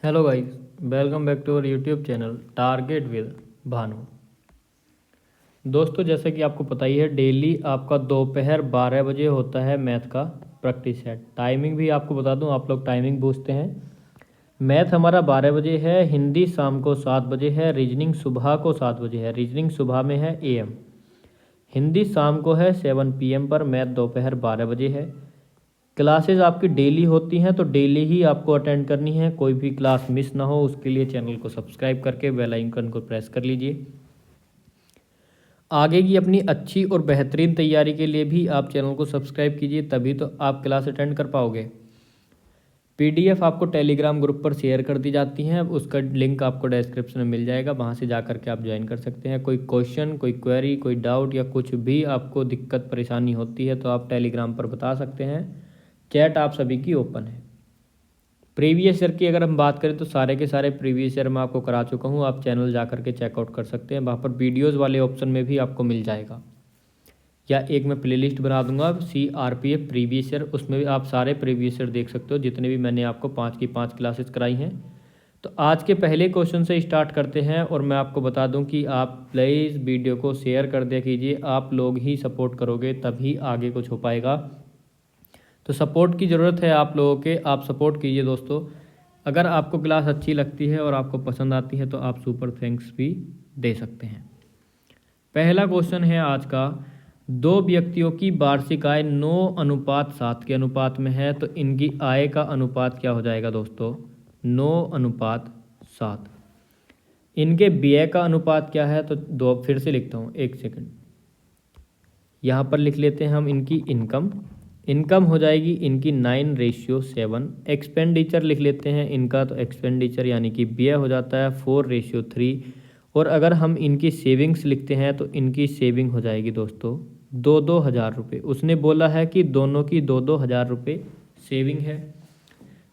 Hello guys, welcome back to our YouTube channel target with Bhanu. दोस्तों, जैसे कि आपको पता ही है, डेली आपका दोपहर 12 बजे होता है मैथ का प्रैक्टिस सेट। टाइमिंग भी आपको बता दूं, आप लोग टाइमिंग पूछते हैं। मैथ हमारा 12 बजे है, हिंदी शाम को 7 बजे है, रीजनिंग सुबह को 7 बजे है। रीजनिंग सुबह में है AM, हिंदी शाम को है 7 PM पर, मैथ दोपहर 12 बजे है। क्लासेस आपकी डेली होती हैं, तो डेली ही आपको अटेंड करनी है। कोई भी क्लास मिस ना हो, उसके लिए चैनल को सब्सक्राइब करके बेल आइकन को प्रेस कर लीजिए। आगे की अपनी अच्छी और बेहतरीन तैयारी के लिए भी आप चैनल को सब्सक्राइब कीजिए, तभी तो आप क्लास अटेंड कर पाओगे। PDF आपको टेलीग्राम ग्रुप पर शेयर कर दी जाती हैं, उसका लिंक आपको डिस्क्रिप्शन में मिल जाएगा, वहाँ से जा करके आप ज्वाइन कर सकते हैं। कोई क्वेश्चन, कोई क्वेरी, कोई डाउट या कुछ भी आपको दिक्कत परेशानी होती है तो आप टेलीग्राम पर बता सकते हैं। चैट आप सभी की ओपन है। प्रीवियस ईयर की अगर हम बात करें तो सारे के सारे प्रीवियस ईयर मैं आपको करा चुका हूँ, आप चैनल जा करके चेकआउट कर सकते हैं। वहाँ पर वीडियोज़ वाले ऑप्शन में भी आपको मिल जाएगा, या एक मैं प्लेलिस्ट बना दूंगा CRPF प्रीवियस ईयर, उसमें भी आप सारे प्रीवियस ईयर देख सकते हो, जितने भी मैंने आपको 5 की 5 क्लासेस कराई हैं। तो आज के पहले क्वेश्चन से स्टार्ट करते हैं, और मैं आपको बता दूं कि आप प्लीज़ वीडियो को शेयर कर दिया कीजिए। आप लोग ही सपोर्ट करोगे तभी आगे कुछ हो पाएगा, तो सपोर्ट की ज़रूरत है आप लोगों के। आप सपोर्ट कीजिए दोस्तों। अगर आपको क्लास अच्छी लगती है और आपको पसंद आती है तो आप सुपर थैंक्स भी दे सकते हैं। पहला क्वेश्चन है आज का, दो व्यक्तियों की वार्षिक आय 9:7 के अनुपात में है, तो इनकी आय का अनुपात क्या हो जाएगा दोस्तों? 9:7। इनके व्यय का अनुपात क्या है? तो दो फिर से लिखता हूँ, एक सेकंड। यहाँ पर लिख लेते हैं हम इनकी इनकम हो जाएगी इनकी 9:7। एक्सपेंडिचर लिख लेते हैं इनका, तो एक्सपेंडिचर यानी कि व्यय हो जाता है 4:3। और अगर हम इनकी सेविंग्स लिखते हैं तो इनकी सेविंग हो जाएगी दोस्तों 2-2 हज़ार रुपये। उसने बोला है कि दोनों की 2-2 हज़ार रुपये सेविंग है।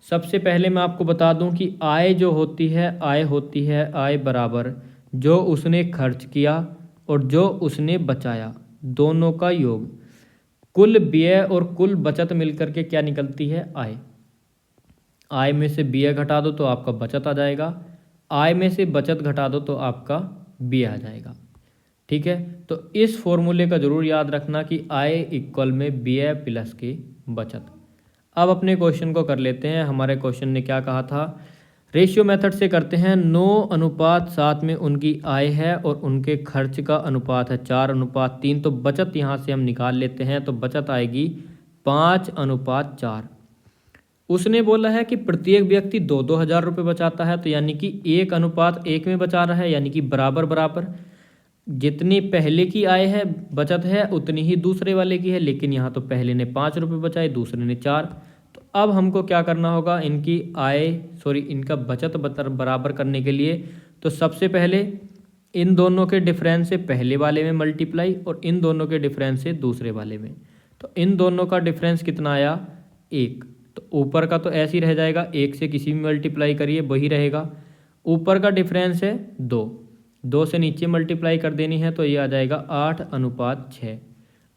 सबसे पहले मैं आपको बता दूं कि आय जो होती है, आय होती है आय बराबर जो उसने खर्च किया और जो उसने बचाया, दोनों का योग। कुल व्यय और कुल बचत मिलकर के क्या निकलती है? आय। आय में से व्यय घटा दो तो आपका बचत आ जाएगा, आय में से बचत घटा दो तो आपका व्यय आ जाएगा। ठीक है, तो इस फॉर्मूले का जरूर याद रखना कि आय इक्वल में व्यय प्लस की बचत। अब अपने क्वेश्चन को कर लेते हैं। हमारे क्वेश्चन ने क्या कहा था? रेशियो मेथड से करते हैं। 9:7 में उनकी आय है और उनके खर्च का अनुपात है 4:3, तो बचत यहाँ से हम निकाल लेते हैं, तो बचत आएगी 5:4। उसने बोला है कि प्रत्येक व्यक्ति 2-2 हज़ार रुपये बचाता है, तो यानी कि 1:1 में बचा रहा है, यानी कि बराबर बराबर। जितनी पहले की आय है, बचत है, उतनी ही दूसरे वाले की है, लेकिन यहाँ तो पहले ने 5 रुपये बचाए, दूसरे ने 4। तो अब हमको क्या करना होगा? इनका बचत बराबर करने के लिए तो सबसे पहले इन दोनों के डिफरेंस से पहले वाले में मल्टीप्लाई और इन दोनों के डिफरेंस से दूसरे वाले में। तो इन दोनों का डिफरेंस कितना आया? 1। तो ऊपर का तो ऐसे ही रह जाएगा, 1 से किसी भी मल्टीप्लाई करिए वही रहेगा। ऊपर का डिफरेंस है 2 से नीचे मल्टीप्लाई कर देनी है, तो ये आ जाएगा 8:6।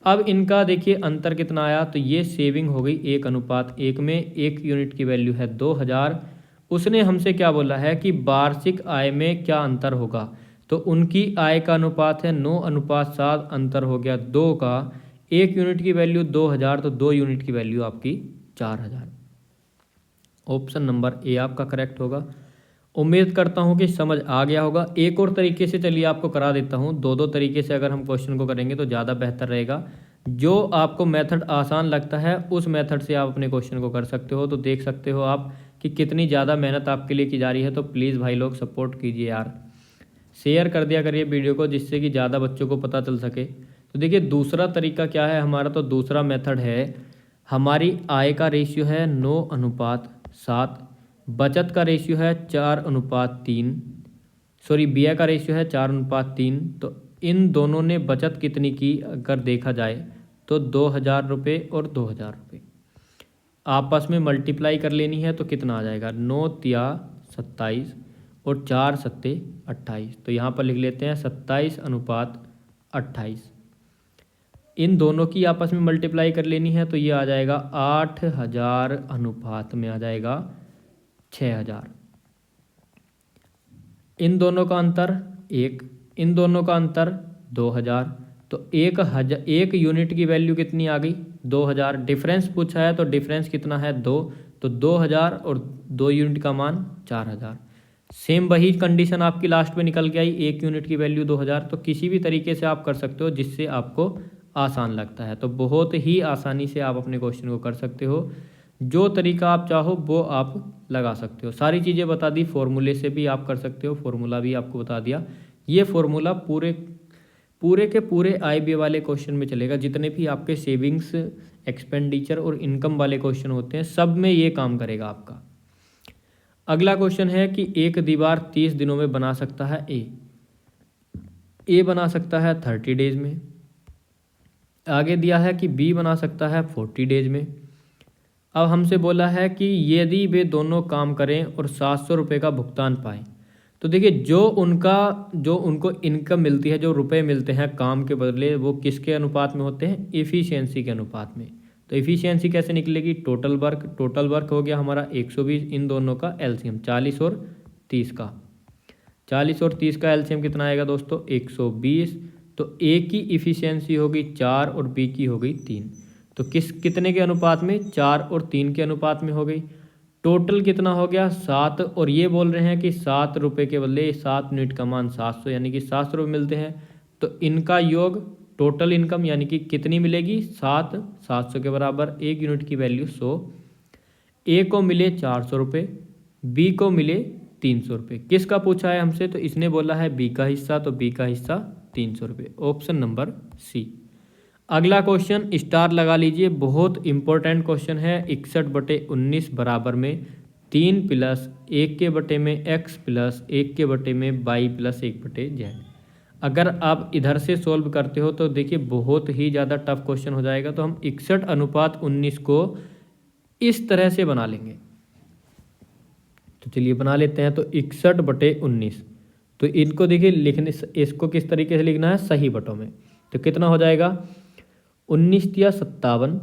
अब इनका देखिए अंतर कितना आया, तो ये सेविंग हो गई 1:1 में। 1 यूनिट की वैल्यू है 2000। उसने हमसे क्या बोला है कि वार्षिक आय में क्या अंतर होगा, तो उनकी आय का अनुपात है 9:7, अंतर हो गया 2 का। 1 यूनिट की वैल्यू 2000, तो 2 यूनिट की वैल्यू आपकी 4000। ऑप्शन नंबर ए आपका करेक्ट होगा। उम्मीद करता हूं कि समझ आ गया होगा। एक और तरीके से चलिए आपको करा देता हूं। दो तरीके से अगर हम क्वेश्चन को करेंगे तो ज़्यादा बेहतर रहेगा। जो आपको मेथड आसान लगता है उस मेथड से आप अपने क्वेश्चन को कर सकते हो। तो देख सकते हो आप कि कितनी ज़्यादा मेहनत आपके लिए की जा रही है। तो प्लीज़ भाई लोग सपोर्ट कीजिए यार, शेयर कर दिया करिए वीडियो को, जिससे कि ज़्यादा बच्चों को पता चल सके। तो देखिए दूसरा तरीका क्या है हमारा, तो दूसरा मेथड है, हमारी आय का रेशियो है 9:7, बचत का रेशियो है 4:3, व्यय का रेशियो है 4:3। तो इन दोनों ने बचत कितनी की अगर देखा जाए तो 2000 रुपये और 2000 रुपये आपस में मल्टीप्लाई कर लेनी है, तो कितना आ जाएगा? 9×3 = 27 और 4×7 = 28। तो यहाँ पर लिख लेते हैं 27:28। इन दोनों की आपस में मल्टीप्लाई कर लेनी है, तो ये आ जाएगा 8000 अनुपात में आ जाएगा 6000। इन दोनों का अंतर 1, इन दोनों का अंतर 2000, तो 1 यूनिट की वैल्यू कितनी आ गई 2000। डिफरेंस पूछा है तो डिफरेंस कितना है 2, तो 2000 और 2 यूनिट का मान 4000। सेम वही कंडीशन आपकी लास्ट में निकल के आई, 1 यूनिट की वैल्यू 2000। तो किसी भी तरीके से आप कर सकते हो जिससे आपको आसान लगता है, तो बहुत ही आसानी से आप अपने क्वेश्चन को कर सकते हो। जो तरीका आप चाहो वो आप लगा सकते हो। सारी चीज़ें बता दी, फॉर्मूले से भी आप कर सकते हो, फॉर्मूला भी आपको बता दिया। ये फॉर्मूला पूरे के पूरे IBA वाले क्वेश्चन में चलेगा। जितने भी आपके सेविंग्स, एक्सपेंडिचर और इनकम वाले क्वेश्चन होते हैं सब में ये काम करेगा आपका। अगला क्वेश्चन है कि एक दीवार 30 दिनों में बना सकता है ए बना सकता है 30 डेज में। आगे दिया है कि बी बना सकता है 40 डेज में। अब हमसे बोला है कि यदि वे दोनों काम करें और 700 रुपये का भुगतान पाएँ, तो देखिए जो उनको इनकम मिलती है, जो रुपए मिलते हैं काम के बदले, वो किसके अनुपात में होते हैं, एफिशिएंसी के अनुपात में। तो एफिशिएंसी कैसे निकलेगी, टोटल वर्क हो गया हमारा 120, इन दोनों का एलसीएम 40 और 30 का, 40 और 30 का एलसीएम कितना आएगा दोस्तों 120। तो ए की इफिशियंसी होगी 4 और बी की हो गई 3। तो कितने के अनुपात में, 4 और 3 के अनुपात में हो गई। टोटल कितना हो गया 7, और ये बोल रहे हैं कि 7 रुपये के बदले 7 यूनिट का मान 700, यानी कि 700 रुपये मिलते हैं। तो इनका योग टोटल इनकम यानी कि कितनी मिलेगी 700 के बराबर, 1 यूनिट की वैल्यू 100। ए को मिले 400 रुपये, बी को मिले 300 रुपये। किसका पूछा है हमसे, तो इसने बोला है बी का हिस्सा, तो बी का हिस्सा 300 रुपये, ऑप्शन नंबर सी। अगला क्वेश्चन स्टार लगा लीजिए, बहुत इंपॉर्टेंट क्वेश्चन है। 61/19 बराबर में 3 + 1 के बटे में x + 1 के बटे में y + 1/z। अगर आप इधर से सोल्व करते हो तो देखिए बहुत ही ज़्यादा टफ क्वेश्चन हो जाएगा। तो हम 61/19 को इस तरह से बना लेंगे। तो चलिए बना लेते हैं। तो 61/19, तो इनको देखिए लिखने, इसको किस तरीके से लिखना है, सही बटों में। तो कितना हो जाएगा 19 × 57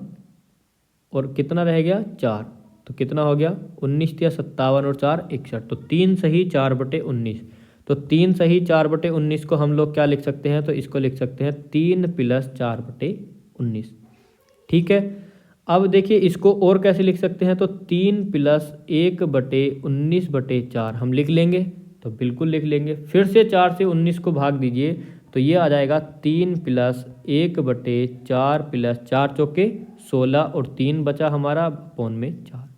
और कितना रह गया 4, तो कितना हो गया 19 × 57 और 4 61। तो 3 सही 4/19। तो 3 सही 4/19 को हम लोग क्या लिख सकते हैं, तो इसको लिख सकते हैं 3 + 4/19। ठीक है। अब देखिए इसको और कैसे लिख सकते हैं, तो 3 + 1/19/4 हम लिख लेंगे, तो बिल्कुल लिख लेंगे। फिर से 4 से 19 को भाग दीजिए, तो ये आ जाएगा 3 + 1/4 + 4 चौके 16 और 3 बचा हमारा अपॉन में 4।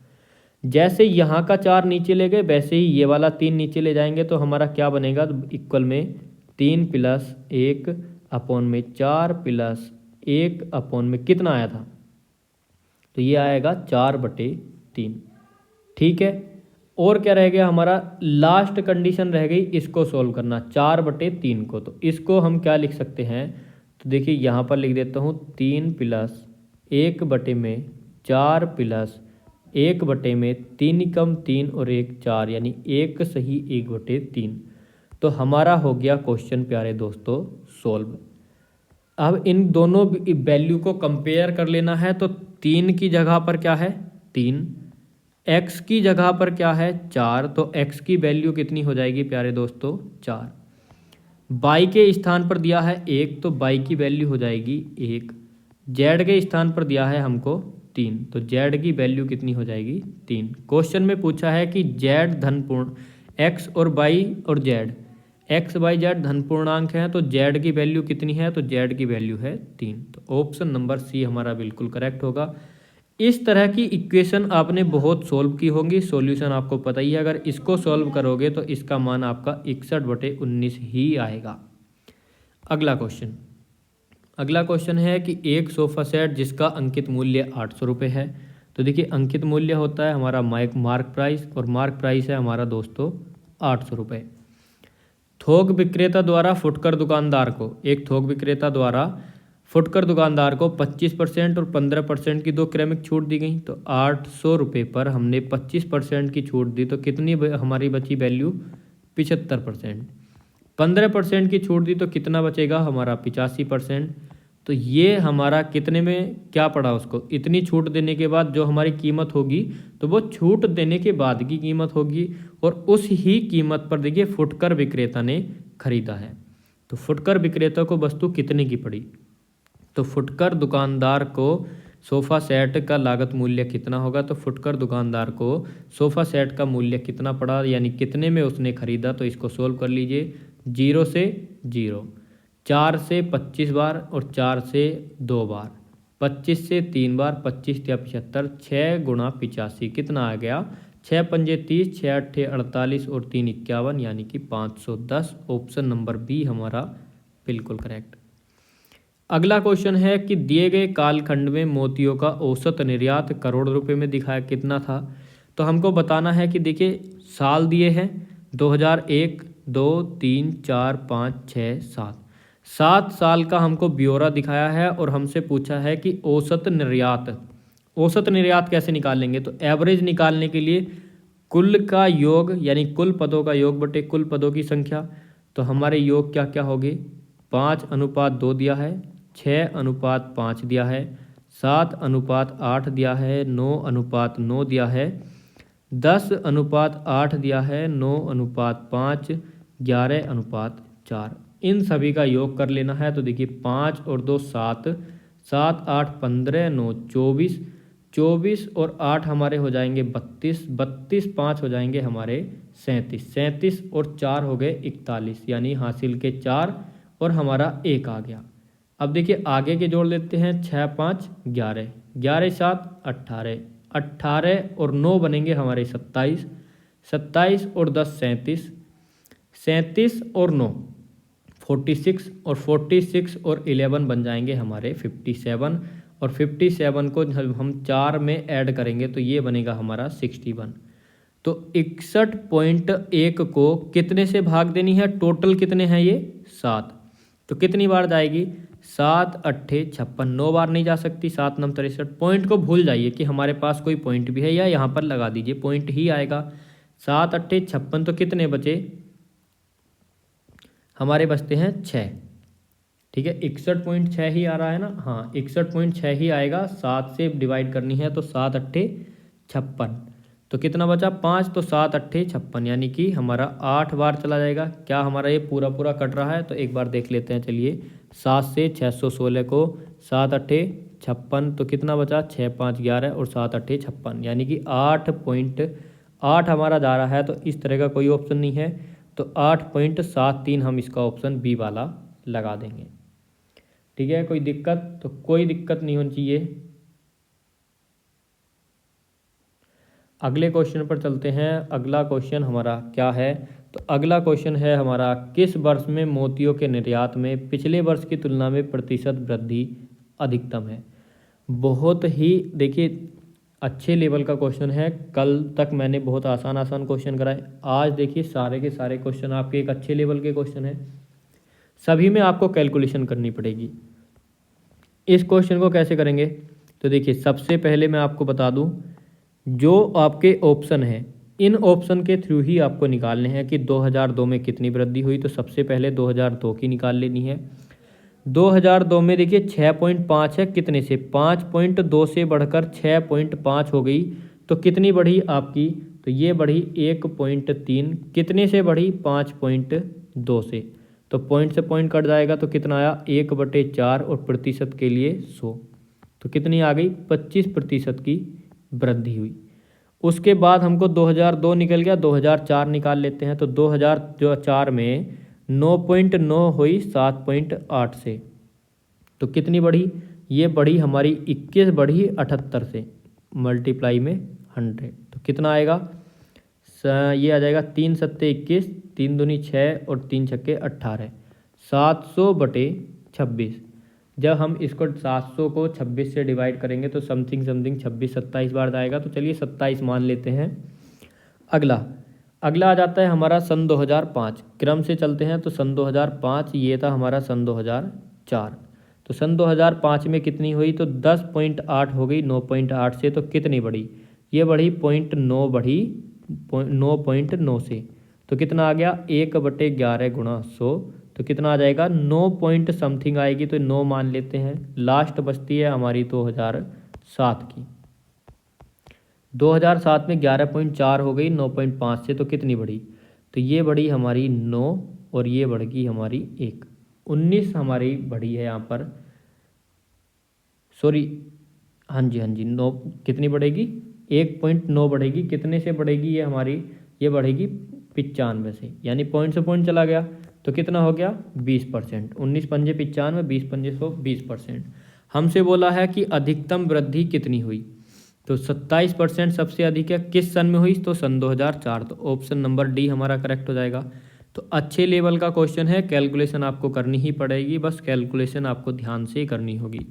जैसे यहाँ का 4 नीचे ले गए वैसे ही ये वाला 3 नीचे ले जाएंगे, तो हमारा क्या बनेगा, इक्वल में 3 + 1/4 + 1 में कितना आया था, तो ये आएगा 4/3। ठीक है। और क्या रह गया हमारा, लास्ट कंडीशन रह गई इसको सोल्व करना 4/3 को। तो इसको हम क्या लिख सकते हैं, तो देखिए यहाँ पर लिख देता हूँ 3 + 1/4 + 1/3 कम 3 और 1 4, यानी 1 सही 1/3। तो हमारा हो गया क्वेश्चन प्यारे दोस्तों सोल्व। अब इन दोनों वैल्यू को कंपेयर कर लेना है। तो 3 की जगह पर क्या है 3, x की जगह पर क्या है 4, तो x की वैल्यू कितनी हो जाएगी प्यारे दोस्तों 4। y के स्थान पर दिया है 1, तो y की वैल्यू हो जाएगी 1। z के स्थान पर दिया है हमको 3, तो z की वैल्यू कितनी हो जाएगी 3। क्वेश्चन में पूछा है कि z धनपूर्ण x और y और z, x y z धन पूर्णांक है, तो z की वैल्यू कितनी है, तो z की वैल्यू है 3। तो ऑप्शन नंबर सी हमारा बिल्कुल करेक्ट होगा। इस तरह की इक्वेशन आपने बहुत सोल्व की होंगी, सॉल्यूशन आपको पता ही है। अगर इसको सॉल्व करोगे तो इसका मान आपका 61/19 ही आएगा। अगला क्वेश्चन है कि एक सोफ़ा सेट जिसका अंकित मूल्य 800 रुपये है। तो देखिए अंकित मूल्य होता है हमारा मार्क प्राइस, और मार्क प्राइस है हमारा दोस्तों 800 रुपये। थोक विक्रेता द्वारा फुटकर दुकानदार को 25% और 15% की 2 क्रमिक छूट दी गई। तो 800 रुपये पर हमने 25% की छूट दी, तो कितनी हमारी बची वैल्यू 75%। 15% की छूट दी तो कितना बचेगा हमारा 85%। तो ये हमारा कितने में क्या पड़ा, उसको इतनी छूट देने के बाद जो हमारी कीमत होगी तो वो छूट देने के बाद की कीमत होगी, और उस ही कीमत पर देखिए फुटकर विक्रेता ने खरीदा है। तो फुटकर विक्रेता को वस्तु कितने की पड़ी, तो फुटकर दुकानदार को सोफ़ा सेट का लागत मूल्य कितना होगा, तो फुटकर दुकानदार को सोफ़ा सेट का मूल्य कितना पड़ा, यानी कितने में उसने खरीदा। तो इसको सोल्व कर लीजिए, 0 से 0, 4 से 25 बार और 4 से 2 बार, 25 से 3 बार, 25 या 75, 6 गुणा 85 कितना आ गया, 6 पंजे 30, 6 अट्ठे 48 और 3 51, यानी कि 510। ऑप्शन नंबर बी हमारा बिल्कुल करेक्ट। अगला क्वेश्चन है कि दिए गए कालखंड में मोतियों का औसत निर्यात करोड़ रुपए में दिखाया कितना था। तो हमको बताना है कि देखिए साल दिए हैं 2001, 2, 3, 4, 5, 6, 7, 7 साल का हमको ब्यौरा दिखाया है और हमसे पूछा है कि औसत निर्यात। औसत निर्यात कैसे निकालेंगे, तो एवरेज निकालने के लिए कुल का योग यानी कुल पदों का योग बटे कुल पदों की संख्या। तो हमारे योग क्या क्या होंगे, 5:2 दिया है, 6:5 दिया है, 7:8 दिया है, 9:9 दिया है, 10:8 दिया है, 9:5, 11:4। इन सभी का योग कर लेना है। तो देखिए 5 और 2 7, 7 8 15, 9 24, 24 और 8 हमारे हो जाएंगे 32, 32 5 हो जाएंगे हमारे 37, 37 और 4 हो गए 41, यानी हासिल के 4 और हमारा 1 आ गया। अब देखिए आगे के जोड़ लेते हैं, 6 5 11, 11 7 18, 18 और 9 बनेंगे हमारे 27, 27 और 10 37, 37 और 9 46 और 46 और 11 बन जाएंगे हमारे 57, और 57 को हम 4 में ऐड करेंगे तो ये बनेगा हमारा 61। तो 61.1 को कितने से भाग देनी है, टोटल कितने हैं ये 7, तो कितनी बार जाएगी, 7 अट्ठे 56, 9 बार नहीं जा सकती, 7 9 63। पॉइंट को भूल जाइए कि हमारे पास कोई पॉइंट भी है, या यहाँ पर लगा दीजिए पॉइंट ही आएगा। 7 अट्ठे 56, तो कितने बचे हमारे, बचते हैं 6, ठीक है। 61.6 ही आ रहा है ना, हाँ 61.6 ही आएगा, 7 से डिवाइड करनी है तो 7 अट्ठे 56, तो कितना बचा 5, तो 7 अट्ठे 56, यानी कि हमारा 8 बार चला जाएगा। क्या हमारा ये पूरा पूरा कट रहा है, तो एक बार देख लेते हैं, चलिए 7 से 616 को 7 अट्ठे 56, तो कितना बचा 6 5 11 और 7 अट्ठे 56, यानी कि 8.8 हमारा जा रहा है। तो इस तरह का कोई ऑप्शन नहीं है, तो 8.73 हम इसका ऑप्शन बी वाला लगा देंगे, ठीक है। कोई दिक्कत, तो कोई दिक्कत नहीं होनी चाहिए। अगले क्वेश्चन पर चलते हैं। अगला क्वेश्चन हमारा क्या है, तो अगला क्वेश्चन है हमारा, किस वर्ष में मोतियों के निर्यात में पिछले वर्ष की तुलना में प्रतिशत वृद्धि अधिकतम है। बहुत ही देखिए अच्छे लेवल का क्वेश्चन है। कल तक मैंने बहुत आसान आसान क्वेश्चन कराए, आज देखिए सारे के सारे क्वेश्चन आपके एक अच्छे लेवल के क्वेश्चन है, सभी में आपको कैलकुलेशन करनी पड़ेगी। इस क्वेश्चन को कैसे करेंगे, तो देखिए सबसे पहले मैं आपको बता दूं, जो आपके ऑप्शन है इन ऑप्शन के थ्रू ही आपको निकालने हैं कि 2002 में कितनी वृद्धि हुई। तो सबसे पहले 2002 की निकाल लेनी है। 2002 में देखिए 6.5 है, कितने से 5.2 से बढ़कर 6.5 हो गई, तो कितनी बढ़ी आपकी, तो ये बढ़ी 1.3, कितने से बढ़ी 5.2 से, तो पॉइंट से पॉइंट कट जाएगा, तो कितना आया 1/4 और प्रतिशत के लिए 100, तो कितनी आ गई 25% की वृद्धि हुई। उसके बाद हमको 2002 निकल गया, 2004 निकाल लेते हैं। तो 2004 में 9.9 हुई 7.8 से, तो कितनी बढ़ी, ये बढ़ी हमारी 21 बढ़ी 78 से, मल्टीप्लाई में 100, तो कितना आएगा, ये आ जाएगा 3 सत्ते 21, 3 दूनी 6 और 3 छक्के 18, 700/26। जब हम इसको 700 को 26 से डिवाइड करेंगे तो समथिंग 26 27 बार जाएगा, तो चलिए 27 मान लेते हैं। अगला आ जाता है हमारा सन 2005, क्रम से चलते हैं। तो सन 2005 ये था हमारा सन 2004, तो सन 2005 में कितनी हुई, तो 10.8 हो गई 9.8 से, तो कितनी बढ़ी, ये बढ़ी 0.9 बढ़ी 9.9 से, तो कितना आ गया 1/11 गुणा 100, तो कितना आ जाएगा 9 पॉइंट समथिंग आएगी, तो 9 मान लेते हैं। लास्ट बचती है हमारी 2007 की। 2007 में 11.4 हो गई 9.5 से, तो कितनी बढ़ी, तो ये बढ़ी हमारी 9 और ये बढ़ गई हमारी 1, 19 हमारी बढ़ी है यहाँ पर। सॉरी, हाँ जी 9 कितनी बढ़ेगी, 1.9 बढ़ेगी। कितने से बढ़ेगी ये हमारी, ये बढ़ेगी 95 से, यानी पॉइंट से पॉइंट चला गया तो कितना हो गया 20%। 19 पंजे 95, 20 पंजे 100, 20%। हमसे बोला है कि अधिकतम वृद्धि कितनी हुई, तो 27% सबसे अधिक है। किस सन में हुई, तो सन 2004, तो ऑप्शन नंबर डी हमारा करेक्ट हो जाएगा। तो अच्छे लेवल का क्वेश्चन है, कैलकुलेशन आपको करनी ही पड़ेगी, बस कैलकुलेशन आपको ध्यान से करनी होगी।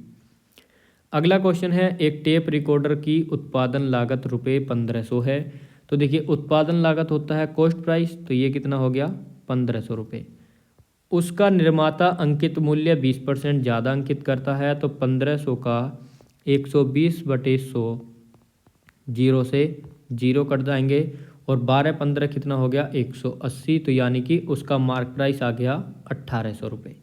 अगला क्वेश्चन है, एक टेप रिकॉर्डर की उत्पादन लागत रुपये 1500 है। तो देखिए उत्पादन लागत होता है कॉस्ट प्राइस, तो ये कितना हो गया 1500 रुपये। उसका निर्माता अंकित मूल्य 20% ज़्यादा अंकित करता है, तो 1500 का 120/100, 0 से 0 कट जाएंगे, और 12-15 कितना हो गया 180, तो यानी कि उसका मार्क प्राइस आ गया 1800 रुपये।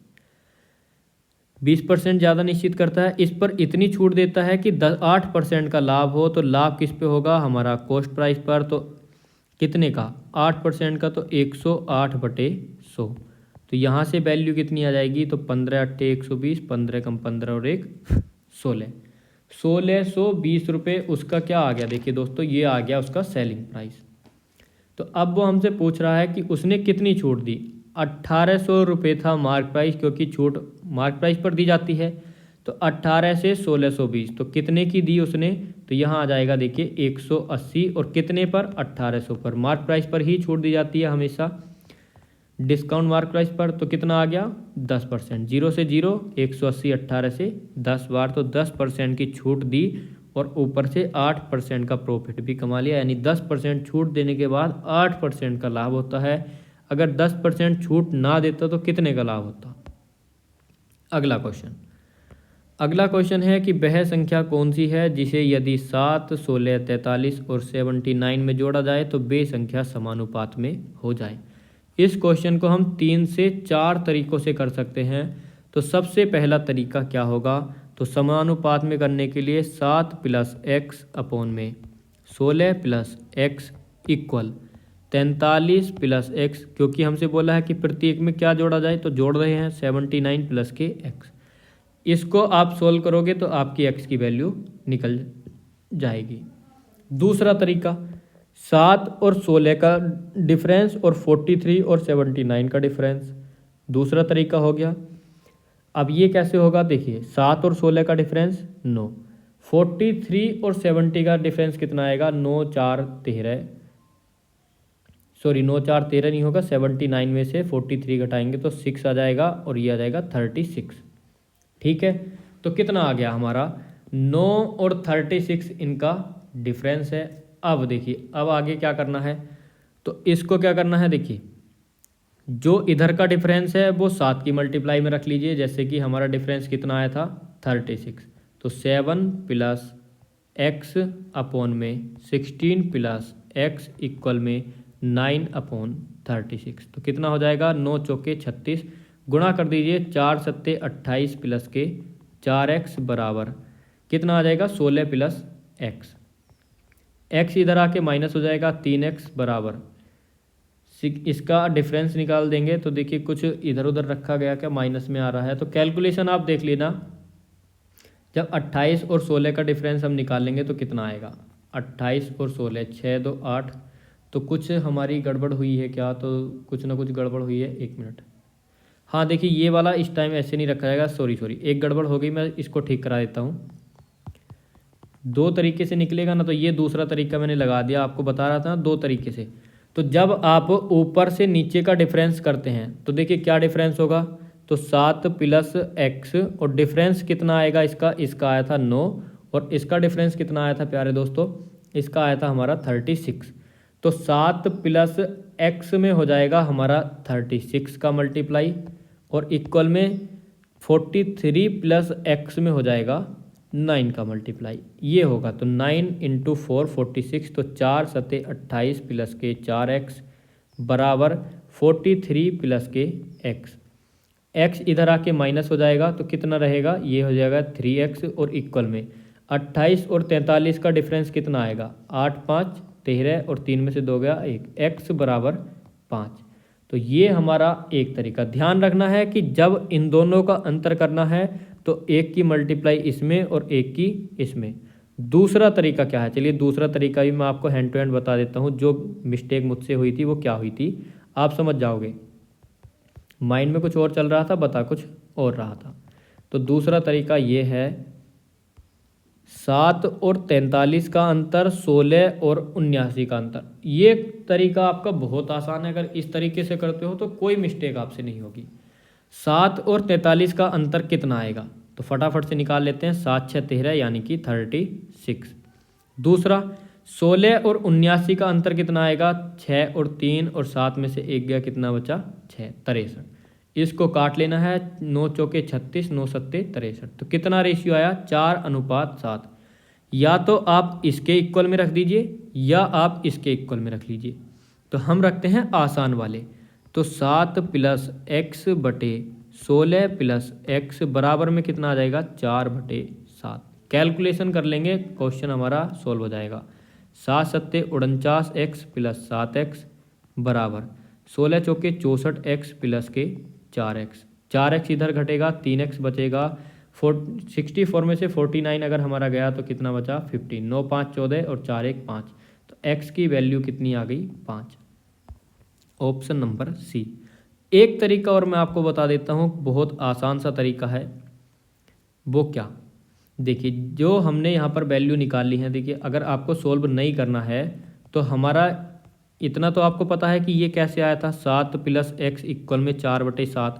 20% ज़्यादा निश्चित करता है, इस पर इतनी छूट देता है कि 8% का लाभ हो, तो लाभ किस पे होगा, हमारा कॉस्ट प्राइस पर। तो कितने का 8% का, तो 108/100, तो यहाँ से वैल्यू कितनी आ जाएगी, तो 15×8 120, 15 कम 15 और 1 16, 1620 रुपये उसका क्या आ गया। देखिए दोस्तों ये आ गया उसका सेलिंग प्राइस। तो अब वो हमसे पूछ रहा है कि उसने कितनी छूट दी, 1800 रुपये था मार्क प्राइस, क्योंकि छूट मार्क प्राइस पर दी जाती है। तो 18 से 1620, तो कितने की दी उसने, तो यहाँ आ जाएगा देखिए 180, और कितने पर 1800 पर। मार्क प्राइस पर ही छूट दी जाती है हमेशा, डिस्काउंट मार्क प्राइस पर। तो कितना आ गया 10%, 0 से 0, 180, 18 से 10 बार, तो 10% की छूट दी, और ऊपर से 8% का प्रॉफिट भी कमा लिया। यानी 10% छूट देने के बाद 8% का लाभ होता है। अगर 10% छूट ना देता तो कितने का लाभ होता। अगला क्वेश्चन है कि वह संख्या कौन सी है जिसे यदि 7, 16, 43 और 79 में जोड़ा जाए तो वे संख्या समानुपात में हो जाए। इस क्वेश्चन को हम 3 से 4 तरीकों से कर सकते हैं। तो सबसे पहला तरीका क्या होगा, तो समानुपात में करने के लिए 7 + x अपॉन में 16 + x इक्वल 43 + x, क्योंकि हमसे बोला है कि प्रत्येक में क्या जोड़ा जाए, तो जोड़ रहे हैं 79 + के x। इसको आप सोल्व करोगे तो आपकी x की वैल्यू निकल जाएगी। दूसरा तरीका 7 और 16 का डिफरेंस और 43 और 79 का डिफरेंस, दूसरा तरीका हो गया। अब ये कैसे होगा, देखिए 7 और 16 का डिफरेंस 9, 43 और 70 का डिफरेंस कितना आएगा 9 4 13, सॉरी 9 4 13 नहीं होगा, 79 में से 43 घटाएंगे तो 6 आ जाएगा, और ये आ जाएगा 36। ठीक है, तो कितना आ गया हमारा 9 और 36 इनका डिफरेंस है। अब देखिए अब आगे क्या करना है, तो इसको क्या करना है, देखिए जो इधर का डिफरेंस है वो 7 की मल्टीप्लाई में रख लीजिए। जैसे कि हमारा डिफरेंस कितना आया था 36, तो 7 + x अपॉन में 16 + x इक्वल में 9/36, तो कितना हो जाएगा 9 चौके 36, गुणा कर दीजिए 4 सत्ते 28 + के 4x बराबर कितना आ जाएगा 16 + x। x इधर आके माइनस हो जाएगा 3x बराबर, इसका डिफरेंस निकाल देंगे तो देखिए कुछ इधर उधर रखा गया क्या माइनस में आ रहा है, तो कैलकुलेशन आप देख लेना। जब 28 और 16 का डिफरेंस हम निकालेंगे तो कितना आएगा 28 और 16, 6 2 8, तो कुछ हमारी गड़बड़ हुई है क्या, तो कुछ ना कुछ गड़बड़ हुई है, 1 मिनट। हाँ देखिए ये वाला इस टाइम ऐसे नहीं रखा जाएगा, सॉरी एक गड़बड़ हो गई, मैं इसको ठीक करा देता हूँ। 2 तरीके से निकलेगा ना, तो ये दूसरा तरीका मैंने लगा दिया, आपको बता रहा था ना 2 तरीके से। तो जब आप ऊपर से नीचे का डिफरेंस करते हैं तो देखिए क्या डिफरेंस होगा, तो 7 + x, और डिफरेंस कितना आएगा इसका आया था 9, और इसका डिफरेंस कितना आया था प्यारे दोस्तों, इसका आया था हमारा 36। तो 7 + x में हो जाएगा हमारा 36 का मल्टीप्लाई, और इक्वल में 43 + x में हो जाएगा 9 का मल्टीप्लाई, ये होगा। तो 9 × 4 46, तो 4 सत्ते 28 + के 4x बराबर 43 + के x। x इधर आके माइनस हो जाएगा तो कितना रहेगा, ये हो जाएगा 3x और इक्वल में 28 और 43 का डिफरेंस कितना आएगा, 8 5 13 और 3 में से 2 गया 1, x बराबर 5। तो ये हमारा एक तरीका। ध्यान रखना है कि जब इन दोनों का अंतर करना है तो एक की मल्टीप्लाई इसमें और एक की इसमें। दूसरा तरीका क्या है, चलिए दूसरा तरीका भी मैं आपको हैंड टू हैंड बता देता हूँ। जो मिस्टेक मुझसे हुई थी वो क्या हुई थी आप समझ जाओगे। माइंड में कुछ और चल रहा था, बता कुछ और रहा था। तो दूसरा तरीका ये है, 7 और 43 का अंतर, 16 और 79 का अंतर। ये तरीका आपका बहुत आसान है, अगर इस तरीके से करते हो तो कोई मिस्टेक आपसे नहीं होगी। 7 और 43 का अंतर कितना आएगा, तो फटाफट से निकाल लेते हैं। 7 6 13 यानी कि 36। दूसरा 16 और 79 का अंतर कितना आएगा, 6 और 3 और 7 में से 1 गया, कितना बचा 6 63। इसको काट लेना है, 9 चौके 36 9 सत्ते 63। तो कितना रेशियो आया, 4:7। या तो आप इसके इक्वल में रख दीजिए या आप इसके इक्वल में रख लीजिए। तो हम रखते हैं आसान वाले। तो 7 + x बटे 16 + x बराबर में कितना आ जाएगा, 4/7। कैलकुलेशन कर लेंगे, क्वेश्चन हमारा सॉल्व हो जाएगा। 7 सत्ते 49 x + 7x बराबर 16 चौके 64 x + के 4x। 4x इधर घटेगा, 3x बचेगा। 64 में से 49 अगर हमारा गया तो कितना बचा, 15। 9 5 14 और 4 1 5। तो x की वैल्यू कितनी आ गई, 5। Option number C. एक तरीका और मैं आपको बता देता हूँ, बहुत आसान सा तरीका है। वो क्या, देखिए जो हमने यहाँ पर वैल्यू निकाल ली है, देखिए अगर आपको सोल्व नहीं करना है तो हमारा इतना तो आपको पता है कि ये कैसे आया था, 7 + x इक्वल में 4/7।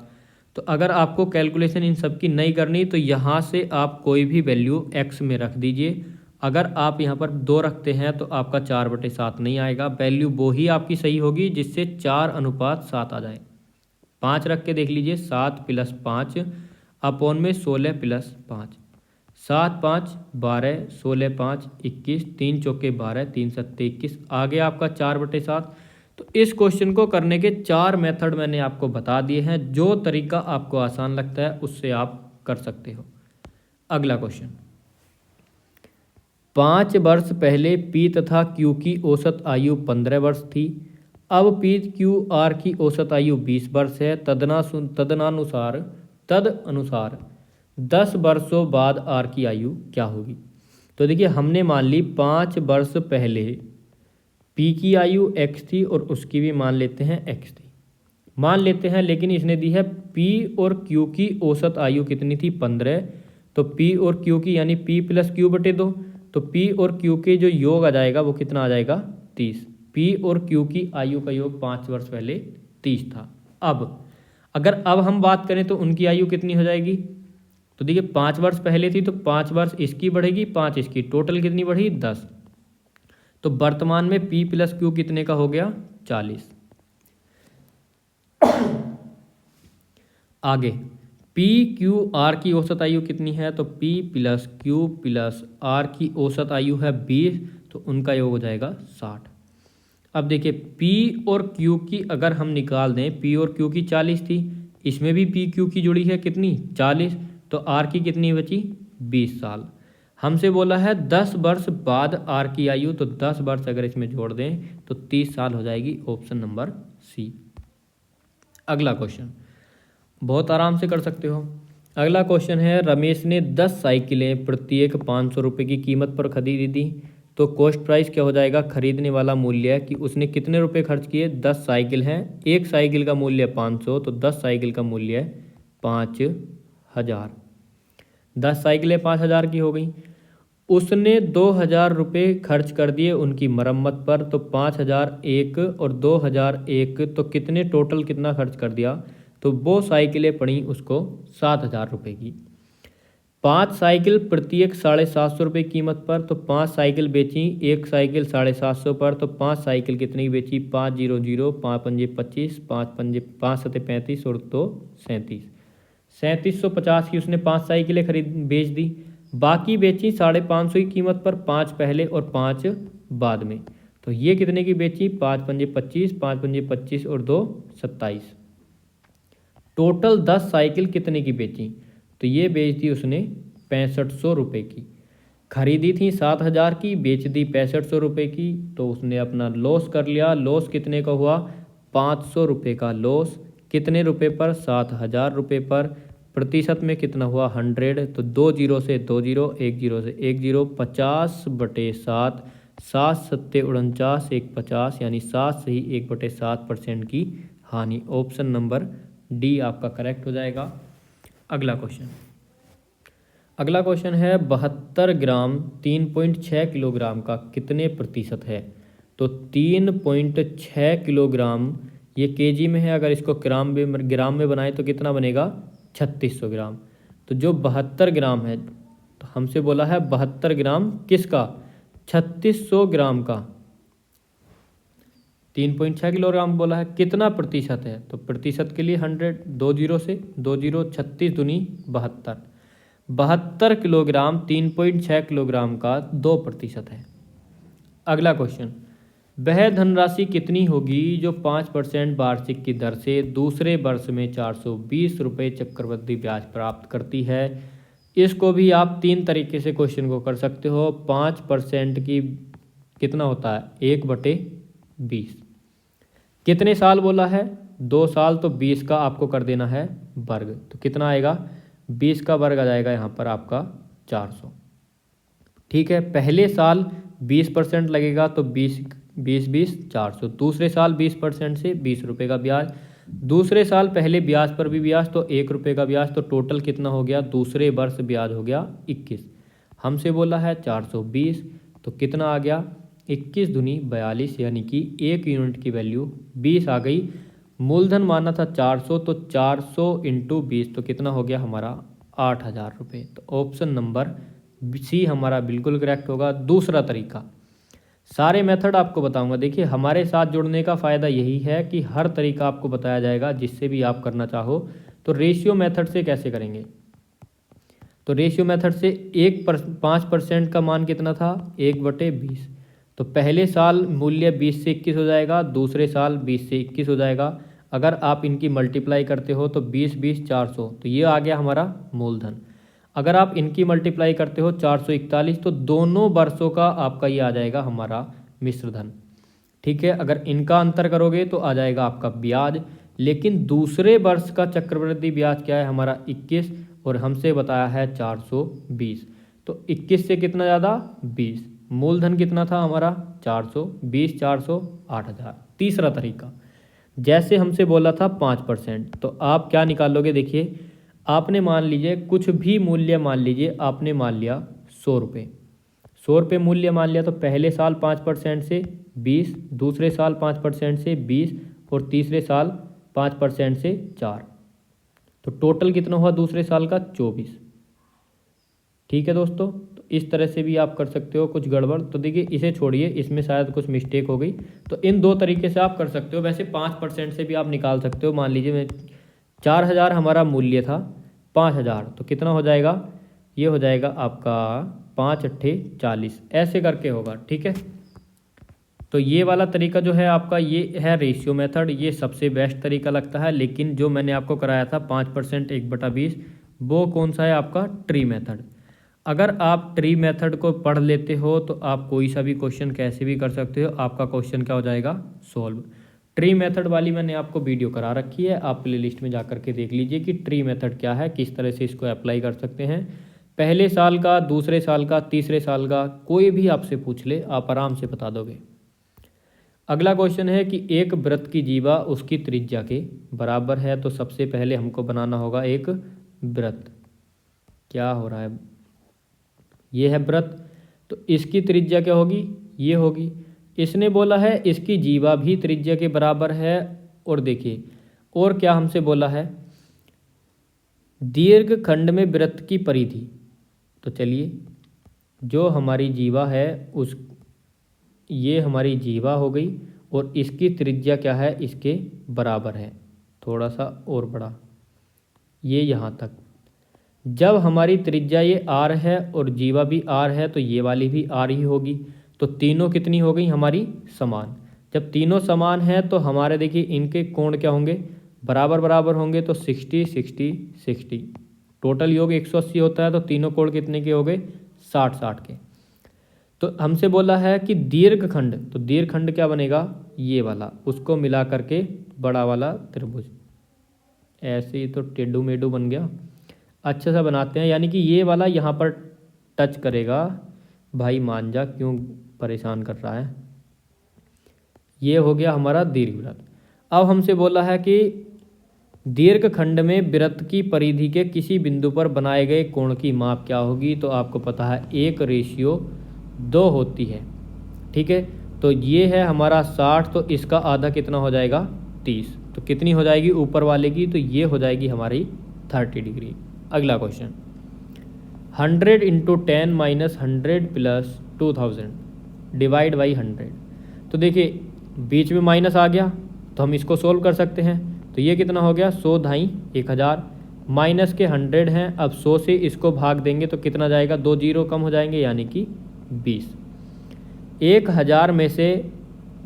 तो अगर आपको कैलकुलेशन इन सब की नहीं करनी तो यहाँ से आप कोई भी वैल्यू x में रख दीजिए। अगर आप यहाँ पर 2 रखते हैं तो आपका 4/7 नहीं आएगा, वैल्यू वो ही आपकी सही होगी जिससे 4:7 आ जाए। 5 रख के देख लीजिए, 7 + 5 अपॉन में 16 + 5। 7 5 12, 16 5 21, 3 चौके 12, 3 सत्ते 21, आ गया आपका 4/7। तो इस क्वेश्चन को करने के 4 मेथड मैंने आपको बता दिए हैं। जो तरीका आपको आसान लगता है उससे आप कर सकते हो। अगला क्वेश्चन, 5 वर्ष पहले P तथा Q की औसत आयु 15 वर्ष थी। अब P Q R की औसत आयु 20 वर्ष है। तदनुसार 10 वर्षों बाद R की आयु क्या होगी। तो देखिए हमने मान ली 5 वर्ष पहले P की आयु x थी और उसकी भी मान लेते हैं x थी, मान लेते हैं। लेकिन इसने दी है P और Q की औसत आयु कितनी थी, 15। तो P और Q की यानी P + Q बटे 2। तो P और Q के जो योग आ जाएगा वो कितना आ जाएगा, 30। P और Q की आयु का योग 5 वर्ष पहले 30 था। अब हम बात करें तो उनकी आयु कितनी हो जाएगी। तो देखिए 5 वर्ष पहले थी तो 5 वर्ष इसकी बढ़ेगी, 5 इसकी, टोटल कितनी बढ़ी, 10। तो वर्तमान में P + Q कितने का हो गया, 40। आगे P Q R की औसत आयु कितनी है, तो P + Q + R की औसत आयु है 20, तो उनका योग हो जाएगा 60। अब देखिए P और Q की अगर हम निकाल दें, P और Q की 40 थी, इसमें भी P Q की जुड़ी है कितनी, 40। तो R की कितनी बची, 20 साल। हमसे बोला है 10 वर्ष बाद R की आयु, तो 10 वर्ष अगर इसमें जोड़ दें तो 30 साल हो जाएगी। Option number C. अगला क्वेश्चन बहुत आराम से कर सकते हो। अगला क्वेश्चन है, रमेश ने 10 साइकिलें प्रत्येक 500 रुपये की कीमत पर खरीदी थी। तो कॉस्ट प्राइस क्या हो जाएगा, खरीदने वाला मूल्य है कि उसने कितने रुपए खर्च किए। 10 साइकिल हैं, एक साइकिल का मूल्य 500, तो 10 साइकिल का मूल्य है 5000। 10 साइकिलें 5000 की हो गई। उसने 2000 रुपये खर्च कर दिए उनकी मरम्मत पर। तो 5001 और 2001, तो कितने टोटल कितना खर्च कर दिया। तो वो साइकिलें पड़ी उसको 7000 रुपये की। 5 साइकिल प्रत्येक 750 रुपये कीमत पर। तो 5 साइकिल बेची, एक साइकिल 750 पर। तो 5 साइकिल कितनी की बेची, 500, 5 पंजे 25, 5 सते 35 और 2 37। 3750 की उसने 5 साइकिलें बेच दी। बाकी बेची 550 की कीमत पर, 5 पहले और 5 बाद में। तो ये कितने की बेची, 5 पंजे 25, 5 पंजे 25 और 2 27। टोटल 10 साइकिल कितने की बेची, तो ये बेच दी उसने 6500 रुपये की। खरीदी थी 7000 की, बेच दी 6500 रुपये की, तो उसने अपना लॉस कर लिया। लॉस कितने का हुआ, 500 रुपये का लॉस। कितने रुपए पर, 7000 रुपये पर। प्रतिशत में कितना हुआ, 100। तो 2 जीरो से 2 जीरो, 1 जीरो से 1 जीरो, 50/7, 7 सत्ते 49, 1 50, यानी 7 से ही 1/7% की हानि। ऑप्शन नंबर डी आपका करेक्ट हो जाएगा। अगला क्वेश्चन, अगला क्वेश्चन है 72 ग्राम 3.6 किलोग्राम का कितने प्रतिशत है। तो 3.6 किलोग्राम ये केजी में है, अगर इसको ग्राम में बनाए तो कितना बनेगा, 3600 ग्राम। तो जो 72 ग्राम है, तो हमसे बोला है 72 ग्राम किसका, 3600 ग्राम का। 3.6 किलोग्राम बोला है, कितना प्रतिशत है, तो प्रतिशत के लिए 100, 2 जीरो से 2 जीरो, 36 दूनी 72। 72 किलोग्राम 3.6 किलोग्राम का 2% है। अगला क्वेश्चन, वह धनराशि कितनी होगी जो 5% वार्षिक की दर से दूसरे वर्ष में 420 रुपये चक्रवृद्धि ब्याज प्राप्त करती है। इसको भी आप 3 तरीके से क्वेश्चन को कर सकते हो। 5% की कितना होता है, 1/20। कितने साल बोला है, 2 साल, तो 20 का आपको कर देना है वर्ग, तो कितना आएगा, 20 का वर्ग आ जाएगा यहाँ पर आपका 400। ठीक है, पहले साल 20% लगेगा, तो 20 400। दूसरे साल 20% से 20 रुपये का ब्याज। दूसरे साल पहले ब्याज पर भी ब्याज, तो 1 रुपये का ब्याज। तो टोटल कितना हो गया, दूसरे वर्ष ब्याज हो गया 21। हमसे बोला है 420, तो कितना आ गया, 21 दूनी 42, यानी कि 1 यूनिट की वैल्यू 20 आ गई। मूलधन माना था 400, तो 400 × 20, तो कितना हो गया हमारा 8000 रुपये। तो ऑप्शन नंबर सी हमारा बिल्कुल करेक्ट होगा। दूसरा तरीका, सारे मेथड आपको बताऊंगा। देखिए, हमारे साथ जुड़ने का फ़ायदा यही है कि हर तरीका आपको बताया जाएगा जिससे भी आप करना चाहो। तो रेशियो मेथड से कैसे करेंगे, तो रेशियो मेथड से 5% का मान कितना था, 1/20। तो पहले साल मूल्य 20 से 21 हो जाएगा, दूसरे साल 20 से 21 हो जाएगा। अगर आप इनकी मल्टीप्लाई करते हो तो 20 20 400, तो ये आ गया हमारा मूलधन। अगर आप इनकी मल्टीप्लाई करते हो 441, तो दोनों वर्षों का आपका ये आ जाएगा हमारा मिश्रधन। ठीक है, अगर इनका अंतर करोगे तो आ जाएगा आपका ब्याज। लेकिन दूसरे वर्ष का चक्रवृद्धि ब्याज क्या है हमारा 21, और हमसे बताया है 420। तो 21 से कितना ज़्यादा, 20। मूलधन कितना था हमारा 400, 20 400 8000। तीसरा तरीका, जैसे हमसे बोला था 5%, तो आप क्या निकालोगे, देखिए आपने मान लीजिए कुछ भी मूल्य मान लीजिए, आपने मान लिया 100 रुपये। 100 रुपये मूल्य मान लिया, तो पहले साल 5% से 20, दूसरे साल 5% से 20, और तीसरे साल 5% से 4। तो टोटल कितना हुआ दूसरे साल का, 24। ठीक है दोस्तों, तो इस तरह से भी आप कर सकते हो। कुछ गड़बड़ तो देखिए इसे छोड़िए, इसमें शायद कुछ मिस्टेक हो गई। तो इन 2 तरीके से आप कर सकते हो। वैसे 5% से भी आप निकाल सकते हो। मान लीजिए मैं 4000 हमारा मूल्य था, 5000, तो कितना हो जाएगा, ये हो जाएगा आपका 5 अट्ठे 40, ऐसे करके होगा। ठीक है, तो ये वाला तरीका जो है आपका, ये है रेशियो मेथड। ये सबसे बेस्ट तरीका लगता है। लेकिन जो मैंने आपको कराया था 5% 1/20, वो कौन सा है आपका, ट्री मेथड। अगर आप ट्री मेथड को पढ़ लेते हो तो आप कोई सा भी क्वेश्चन कैसे भी कर सकते हो, आपका क्वेश्चन क्या हो जाएगा, सॉल्व। ट्री मेथड वाली मैंने आपको वीडियो करा रखी है, आप प्लेलिस्ट में जा करके देख लीजिए कि ट्री मेथड क्या है, किस तरह से इसको अप्लाई कर सकते हैं। पहले साल का, दूसरे साल का, तीसरे साल का, कोई भी आपसे पूछ ले आप आराम से बता दोगे। अगला क्वेश्चन है कि एक वृत्त की जीवा उसकी त्रिज्या के बराबर है। तो सबसे पहले हमको बनाना होगा एक वृत्त। क्या हो रहा है, ये है वृत्त, तो इसकी त्रिज्या क्या होगी, ये होगी। इसने बोला है इसकी जीवा भी त्रिज्या के बराबर है। और देखिए और क्या हमसे बोला है, दीर्घ खंड में वृत्त की परिधि। तो चलिए, जो हमारी जीवा है उस, ये हमारी जीवा हो गई, और इसकी त्रिज्या क्या है, इसके बराबर है, थोड़ा सा और बड़ा, ये यहाँ तक। जब हमारी त्रिज्या ये आर है और जीवा भी आर है, तो ये वाली भी आर ही होगी। तो तीनों कितनी हो गई हमारी, समान। जब तीनों समान हैं तो हमारे देखिए इनके कोण क्या होंगे, बराबर बराबर होंगे तो 60 60 60, टोटल योग 180 होता है, तो तीनों कोण कितने के हो गए? 60 60 के। तो हमसे बोला है कि दीर्घखंड, तो दीर्घखंड क्या बनेगा? ये वाला, उसको मिला करके बड़ा वाला त्रिभुज। ऐसे ही तो टेढ़ू मेढ़ू बन गया। अच्छा सा बनाते हैं, यानी कि ये वाला यहाँ पर टच करेगा। भाई मान जा, क्यों परेशान कर रहा है। ये हो गया हमारा दीर्घवृत्त। अब हमसे बोला है कि दीर्घखंड में वृत्त की परिधि के किसी बिंदु पर बनाए गए कोण की माप क्या होगी? तो आपको पता है 1:2 होती है। ठीक है, तो ये है हमारा 60, तो इसका आधा कितना हो जाएगा? 30। तो कितनी हो जाएगी ऊपर वाले की? तो ये हो जाएगी हमारी 30 डिग्री। अगला क्वेश्चन, 100 × 10 - 100 + 2000 डिवाइड बाई 100। तो देखिए बीच में माइनस आ गया, तो हम इसको सोल्व कर सकते हैं। तो ये कितना हो गया? 100 ढाई 1000, माइनस के 100 हैं। अब 100 से इसको भाग देंगे तो कितना जाएगा? 2 जीरो कम हो जाएंगे, यानी कि 20। 1000 में से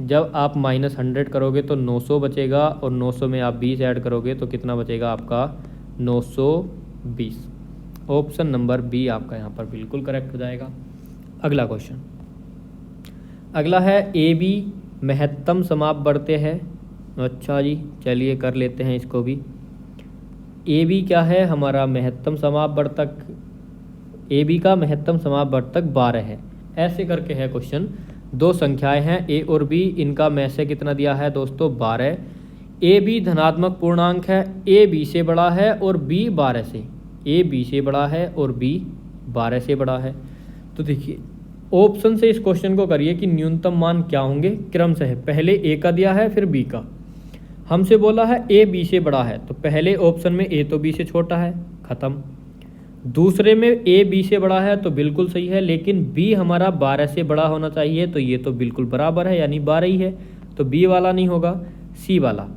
जब आप -100 करोगे तो 900 बचेगा, और 900 में आप 20 ऐड करोगे तो कितना बचेगा आपका? 920। ऑप्शन नंबर बी आपका यहाँ पर बिल्कुल करेक्ट हो जाएगा। अगला क्वेश्चन, अगला है ए बी महत्तम समापवर्त्य है। अच्छा जी, चलिए कर लेते हैं इसको भी। ए बी क्या है? हमारा महत्तम समापवर्तक। ए बी का महत्तम समापवर्तक 12 है। ऐसे करके है क्वेश्चन। दो संख्याएं हैं ए और बी, इनका में से कितना दिया है दोस्तों? 12। ए बी धनात्मक पूर्णांक है, ए बी से बड़ा है और बी 12 से। ए बी से बड़ा है और बी 12 से बड़ा है। तो देखिए ऑप्शन से इस क्वेश्चन को करिए कि न्यूनतम मान क्या होंगे क्रमशः। पहले ए का दिया है, फिर बी का। हमसे बोला है ए बी से बड़ा है, तो पहले ऑप्शन में ए तो बी से छोटा है, खत्म। दूसरे में ए बी से बड़ा है, तो बिल्कुल सही है, लेकिन बी हमारा 12 से बड़ा होना चाहिए, तो ये तो बिल्कुल बराबर है, यानी 12 ही है। तो बी वाला नहीं होगा, सी वाला।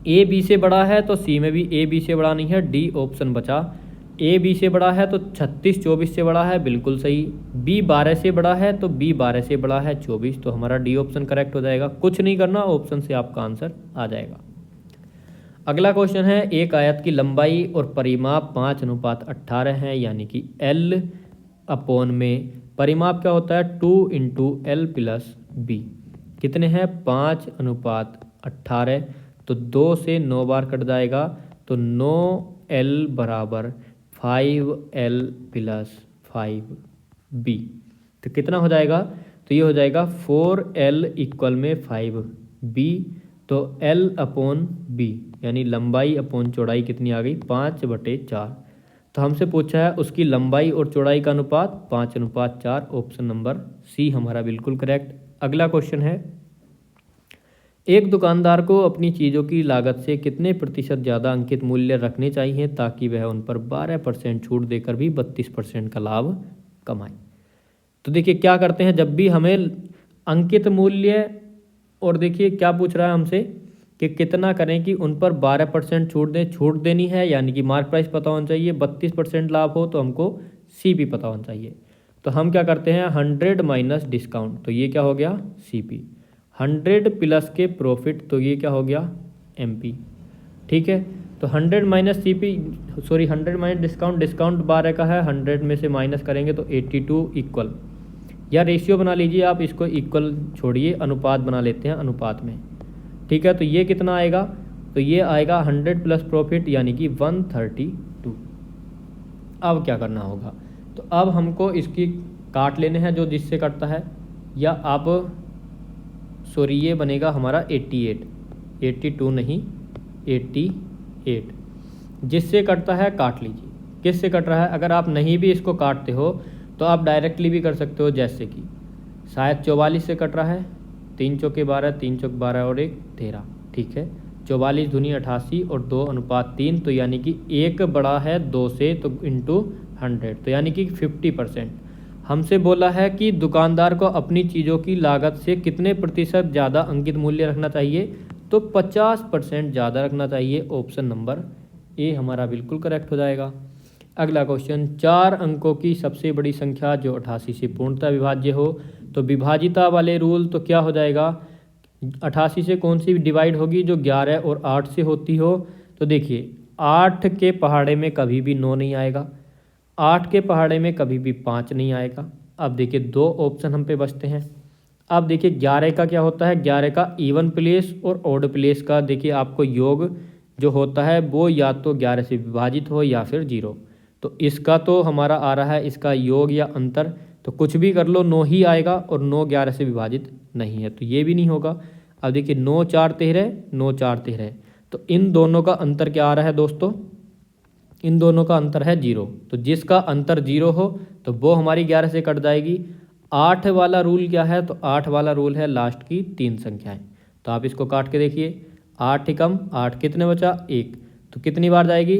ए बी से बड़ा है तो सी में भी ए बी से बड़ा नहीं है, डी ऑप्शन बचा। ए बी से बड़ा है तो 36 24 से बड़ा है, बिल्कुल सही। बी 12 से बड़ा है तो बी 12 से बड़ा है 24, तो हमारा डी ऑप्शन करेक्ट हो जाएगा। कुछ नहीं करना, ऑप्शन से आपका आंसर आ जाएगा। अगला क्वेश्चन है, एक आयत की लंबाई और परिमाप 5:18 है, यानी कि L अपॉन में परिमाप क्या होता है? 2 × L + B। कितने हैं? 5:18। तो 2 से 9 बार कट जाएगा, तो 9L = 5L + 5B। तो कितना हो जाएगा? तो ये हो जाएगा 4L = 5B। तो L अपॉन B यानी लंबाई अपॉन चौड़ाई कितनी आ गई? 5/4। तो हमसे पूछा है उसकी लंबाई और चौड़ाई का अनुपात 5:4। ऑप्शन नंबर सी हमारा बिल्कुल करेक्ट। अगला क्वेश्चन है, एक दुकानदार को अपनी चीज़ों की लागत से कितने प्रतिशत ज़्यादा अंकित मूल्य रखने चाहिए ताकि वह उन पर 12% छूट देकर भी 32% का लाभ कमाए? तो देखिए क्या करते हैं, जब भी हमें अंकित मूल्य, और देखिए क्या पूछ रहा है हमसे कि कितना करें कि उन पर 12% छूट दें। छूट देनी है यानी कि मार्क प्राइस पता होना चाहिए, 32% लाभ हो तो हमको सी पी पता होना चाहिए। तो हम क्या करते हैं, 100 माइनस डिस्काउंट, तो ये क्या हो गया? C P. 100 प्लस के प्रॉफिट, तो ये क्या हो गया? M P. ठीक है, तो 100 minus C P, sorry 100 minus discount, discount 12 का है, 100 में से माइनस करेंगे तो 82 इक्वल, या रेशियो बना लीजिए आप, इसको इक्वल छोड़िए, अनुपात बना लेते हैं अनुपात में। ठीक है, तो ये कितना आएगा? तो ये आएगा 100 प्लस प्रॉफिट यानी कि 132। अब क्या करना होगा? तो अब हमको इसकी काट लेने हैं जो जिससे कटता है, या आप सॉरी ये बनेगा हमारा 88, 82 नहीं 88। जिससे कटता है काट लीजिए। किससे कट रहा है? अगर आप नहीं भी इसको काटते हो तो आप डायरेक्टली भी कर सकते हो, जैसे कि शायद 44 से कट रहा है, 3 चौके 12, 3 चौक 12 और 1 13। ठीक है, 44 दूनी 88 और 2:3, तो यानी कि 1 बड़ा है 2 से, तो इंटू 100, तो यानी कि 50%। हमसे बोला है कि दुकानदार को अपनी चीज़ों की लागत से कितने प्रतिशत ज़्यादा अंकित मूल्य रखना चाहिए? तो 50% ज़्यादा रखना चाहिए। ऑप्शन नंबर ए हमारा बिल्कुल करेक्ट हो जाएगा। अगला क्वेश्चन, 4 अंकों की सबसे बड़ी संख्या जो 88 से पूर्णतः विभाज्य हो, तो विभाजिता वाले रूल तो क्या हो जाएगा? 88 से कौन सी डिवाइड होगी? जो 11 और 8 से होती हो। तो देखिए 8 के पहाड़े में कभी भी 9 नहीं आएगा, 8 के पहाड़े में कभी भी 5 नहीं आएगा। अब देखिए 2 ऑप्शन हम पे बचते हैं। अब देखिए 11 का क्या होता है? 11 का इवन प्लेस और ऑड प्लेस का देखिए आपको योग जो होता है वो या तो 11 से विभाजित हो या फिर 0। तो इसका तो हमारा आ रहा है इसका योग या अंतर, तो कुछ भी कर लो 9 ही आएगा और 9 11 से विभाजित नहीं है, तो ये भी नहीं होगा। अब देखिए 9 4 13, 9 4 13, तो इन दोनों का अंतर क्या आ रहा है दोस्तों? इन दोनों का अंतर है 0। तो जिसका अंतर 0 हो तो वो हमारी 11 से कट जाएगी। 8 वाला रूल क्या है? तो 8 वाला रूल है लास्ट की 3 संख्याएं। तो आप इसको काट के देखिए, 8 एकम 8, कितने बचा? 1, तो कितनी बार जाएगी?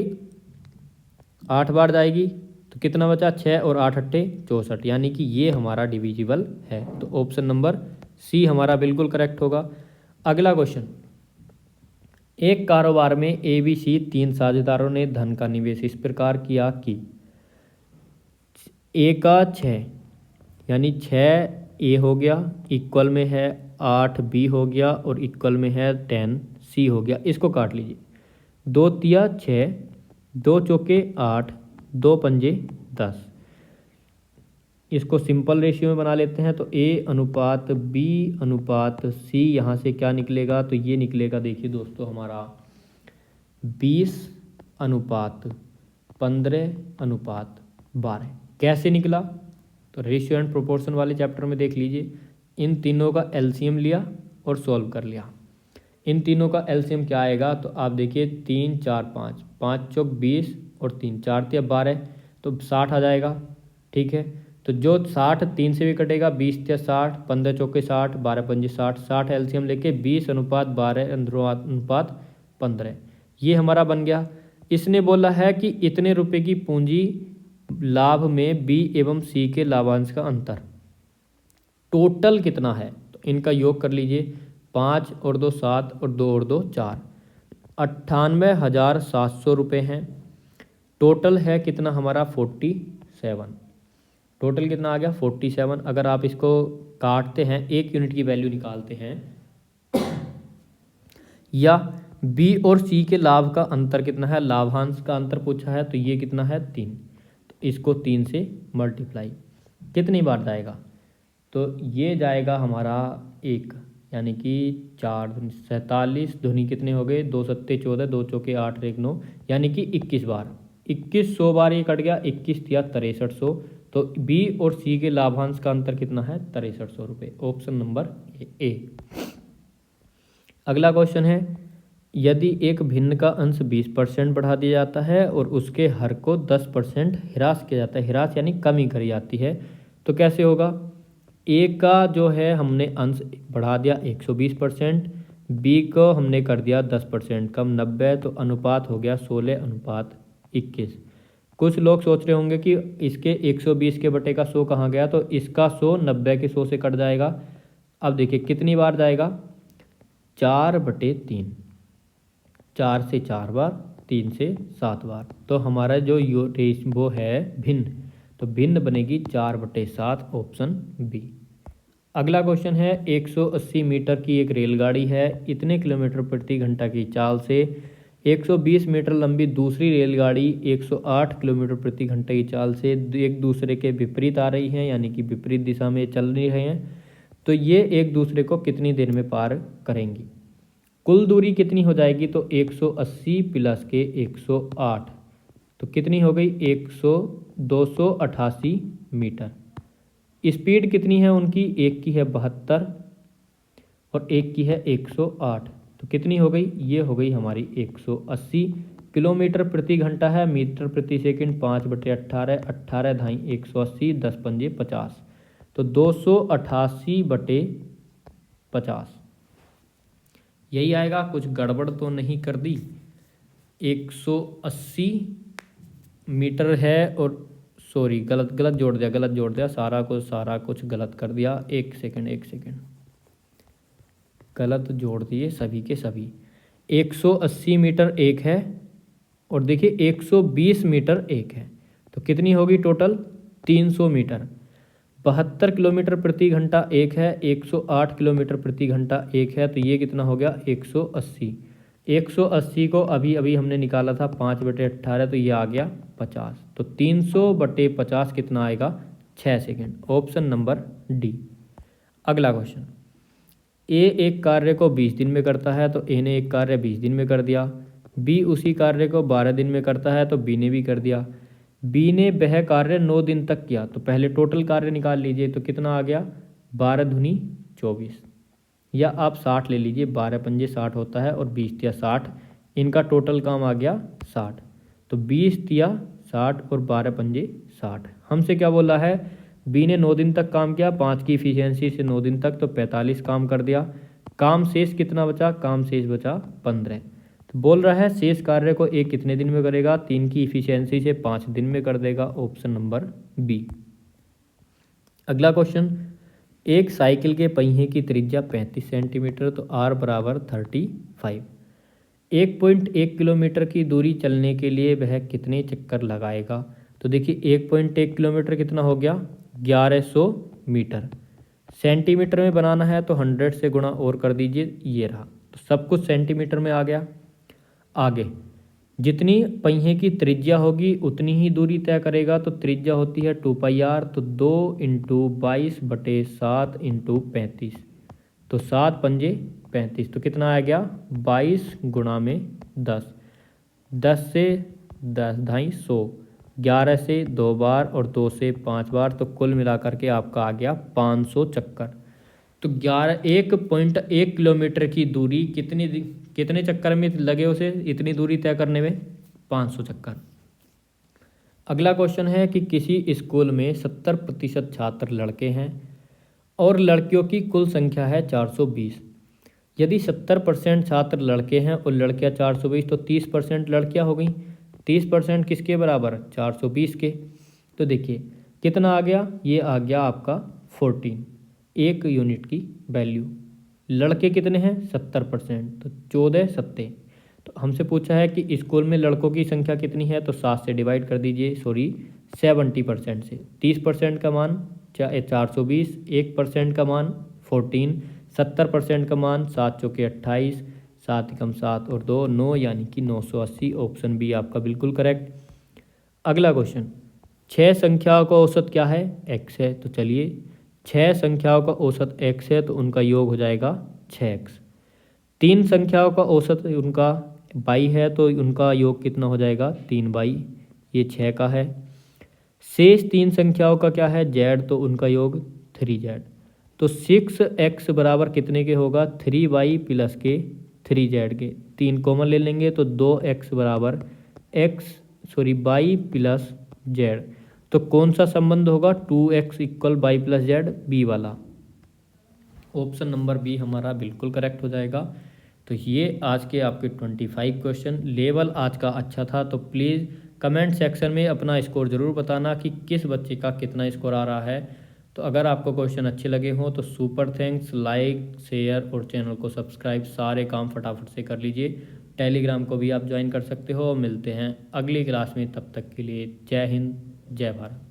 8 बार जाएगी, तो कितना बचा? 6 और 8 अट्ठे 64, यानी कि ये हमारा डिविजिबल है। तो ऑप्शन नंबर सी हमारा बिल्कुल करेक्ट होगा। अगला क्वेश्चन, एक कारोबार में ABC 3 साझेदारों ने धन का निवेश इस प्रकार किया कि ए का 6, यानी 6A हो गया, इक्वल में है 8B हो गया और इक्वल में है 10C हो गया। इसको काट लीजिए, 2 तिया 6, 2 चौके 8, 2 पंजे 10। इसको सिंपल रेशियो में बना लेते हैं, तो A अनुपात B अनुपात C, यहाँ से क्या निकलेगा? तो ये निकलेगा देखिए दोस्तों हमारा 20 अनुपात 15 अनुपात 12। कैसे निकला? तो रेशियो एंड प्रोपोर्शन वाले चैप्टर में देख लीजिए, इन तीनों का एलसीएम लिया और सॉल्व कर लिया। इन तीनों का एलसीएम क्या आएगा? तो आप देखिए 3 4 5, 5 चौक 20 और 3 4 तिया 12, तो 60 आ जाएगा। ठीक है, तो जो 60 3 से भी कटेगा, 20 तिया 60, 15 चौके 60, 12 पंजे 60, 60 एलसीएम लेके 20 अनुपात 12 अनुपात 15, ये हमारा बन गया। इसने बोला है कि इतने रुपए की पूंजी लाभ में B एवं C के लाभांश का अंतर टोटल कितना है? तो इनका योग कर लीजिए, 5 और 2 7 और 2 और 2 4, 98,700 रुपये हैं। टोटल है कितना हमारा? 47। टोटल कितना आ गया? 47। अगर आप इसको काटते हैं, 1 यूनिट की वैल्यू निकालते हैं, या B और C के लाभ का अंतर कितना है? लाभांश का अंतर पूछा है, तो ये कितना है? 3। तो इसको 3 से मल्टीप्लाई कितनी बार जाएगा? तो ये जाएगा हमारा 1, यानी कि 4 47 दूनी कितने हो गए? 2 सत्ते 14, 2 चौके 8 1 9, यानी कि 21 बार। 2100 बार ये कट गया, 21 तिया 6300। तो B और C के लाभांश का अंतर कितना है? 6300 रुपये। Option number A. अगला क्वेश्चन है, यदि एक भिन्न का अंश 20% बढ़ा दिया जाता है और उसके हर को 10% ह्रास किया जाता है, ह्रास यानी कमी करी जाती है, तो कैसे होगा? ए का जो है हमने अंश बढ़ा दिया 120%, बी को हमने कर दिया 10% कम 90, तो अनुपात हो गया 16 अनुपात 21। कुछ लोग सोच रहे होंगे कि इसके 120 के बटे का 100 कहाँ गया? तो इसका 100 90 के 100 से कट जाएगा। अब देखिए कितनी बार जाएगा? 4/3, 4 से 4 बार, 3 से 7 बार। तो हमारा जो वो है भिन्न, तो भिन्न बनेगी 4/7, ऑप्शन बी। अगला क्वेश्चन है, 180 मीटर की एक रेलगाड़ी है, इतने किलोमीटर प्रति घंटा की चाल से 120 मीटर लंबी दूसरी रेलगाड़ी 108 किलोमीटर प्रति घंटे की चाल से एक दूसरे के विपरीत आ रही हैं, यानी कि विपरीत दिशा में चल रही हैं। तो ये एक दूसरे को कितनी देर में पार करेंगी? कुल दूरी कितनी हो जाएगी? तो 180 प्लस के 108, तो कितनी हो गई? 288 मीटर। स्पीड कितनी है उनकी? एक की है 72 और एक की है 108, तो कितनी हो गई? ये हो गई हमारी 180 किलोमीटर प्रति घंटा है, मीटर प्रति सेकंड 5/18, 18 धाई 180, 10 पंजे 50, तो 288/50 यही आएगा। कुछ गड़बड़ तो नहीं कर दी? 180 मीटर है और सॉरी गलत जोड़ दिया, सारा कुछ गलत कर दिया। एक सेकंड, गलत जोड़ दिए सभी के सभी। 180 मीटर एक है और देखिए 120 मीटर एक है, तो कितनी होगी टोटल? 300 मीटर। 72 किलोमीटर प्रति घंटा एक है, 108 किलोमीटर प्रति घंटा एक है, तो ये कितना हो गया 180। 180 को अभी अभी हमने निकाला था 5/18, तो ये आ गया 50। तो 300/50 कितना आएगा 6 सेकेंड। Option number D. अगला क्वेश्चन, ए एक कार्य को 20 दिन में करता है, तो ए ने एक कार्य 20 दिन में कर दिया। बी उसी कार्य को 12 दिन में करता है, तो बी ने भी कर दिया। बी ने वह कार्य 9 दिन तक किया, तो पहले टोटल कार्य निकाल लीजिए, तो कितना आ गया 12 दूनी 24, या आप 60 ले लीजिए, 12 पंजे 60 होता है और 20 तिया 60, इनका टोटल काम आ गया 60। तो 20 तिया 60 और 12 पंजे 60। हमसे क्या बोला है, बी ने 9 दिन तक काम किया, 5 की इफिशियंसी से 9 दिन तक, तो 45 काम कर दिया। काम शेष कितना बचा, काम शेष बचा 15। तो बोल रहा है शेष कार्य को एक कितने दिन में करेगा, 3 की इफिशियंसी से 5 दिन में कर देगा। Option number B. अगला क्वेश्चन, एक साइकिल के पहिए की त्रिज्या 35 सेंटीमीटर, तो आर बराबर 35। 1.1 किलोमीटर की दूरी चलने के लिए वह कितने चक्कर लगाएगा। तो देखिए 1.1 किलोमीटर कितना हो गया 1100 मीटर। सेंटीमीटर में बनाना है तो 100 से गुणा और कर दीजिए, ये रहा। तो सब कुछ सेंटीमीटर में आ गया। आगे जितनी पहिए की त्रिज्या होगी उतनी ही दूरी तय करेगा, तो त्रिज्या होती है 2πr, तो 2 × 22/7 × 35, तो 7 पंजे 35, तो कितना आ गया 22 गुणा में 10, 10 से 10 250, 11 से 2 बार और 2 से 5 बार, तो कुल मिलाकर के आपका आ गया 500 चक्कर। तो 1.1 किलोमीटर की दूरी कितने चक्कर में लगे उसे, इतनी दूरी तय करने में 500 चक्कर। अगला क्वेश्चन है कि किसी स्कूल में 70% छात्र लड़के हैं और लड़कियों की कुल संख्या है 420। यदि 70% छात्र लड़के हैं और लड़कियां 420, तो 30% लड़कियां हो गई। 30% किसके बराबर 420 के। तो देखिए कितना आ गया, ये आ गया आपका 14, एक यूनिट की वैल्यू। लड़के कितने हैं 70%, तो 14 7। तो हमसे पूछा है कि स्कूल में लड़कों की संख्या कितनी है, तो 7 से डिवाइड कर दीजिए, 70% से। 30% का मान 420, 1% का मान 14, 70% का मान 7 चौके 28, 7 एकम 7 और 2 9, यानी कि 980। ऑप्शन बी आपका बिल्कुल करेक्ट। अगला क्वेश्चन, 6 संख्याओं का औसत क्या है, x है। तो चलिए 6 संख्याओं का औसत x है, तो उनका योग हो जाएगा 6x। 3 संख्याओं का औसत उनका y है, तो उनका योग कितना हो जाएगा 3y, ये 6 का है। शेष 3 संख्याओं का क्या है z, तो उनका योग 3z। तो 6x बराबर कितने के होगा 3y प्लस के 3z के। 3 कॉमन ले लेंगे तो 2x बराबर y प्लस z। तो कौन सा संबंध होगा 2x = y plus z, B वाला। ऑप्शन नंबर बी हमारा बिल्कुल करेक्ट हो जाएगा। तो ये आज के आपके 25 क्वेश्चन। लेवल आज का अच्छा था, तो प्लीज़ कमेंट सेक्शन में अपना स्कोर ज़रूर बताना कि किस बच्चे का कितना स्कोर आ रहा है। तो अगर आपको क्वेश्चन अच्छे लगे हों तो सुपर थैंक्स, लाइक शेयर और चैनल को सब्सक्राइब सारे काम फटाफट से कर लीजिए। टेलीग्राम को भी आप ज्वाइन कर सकते हो। मिलते हैं अगली क्लास में, तब तक के लिए जय हिंद जय भारत।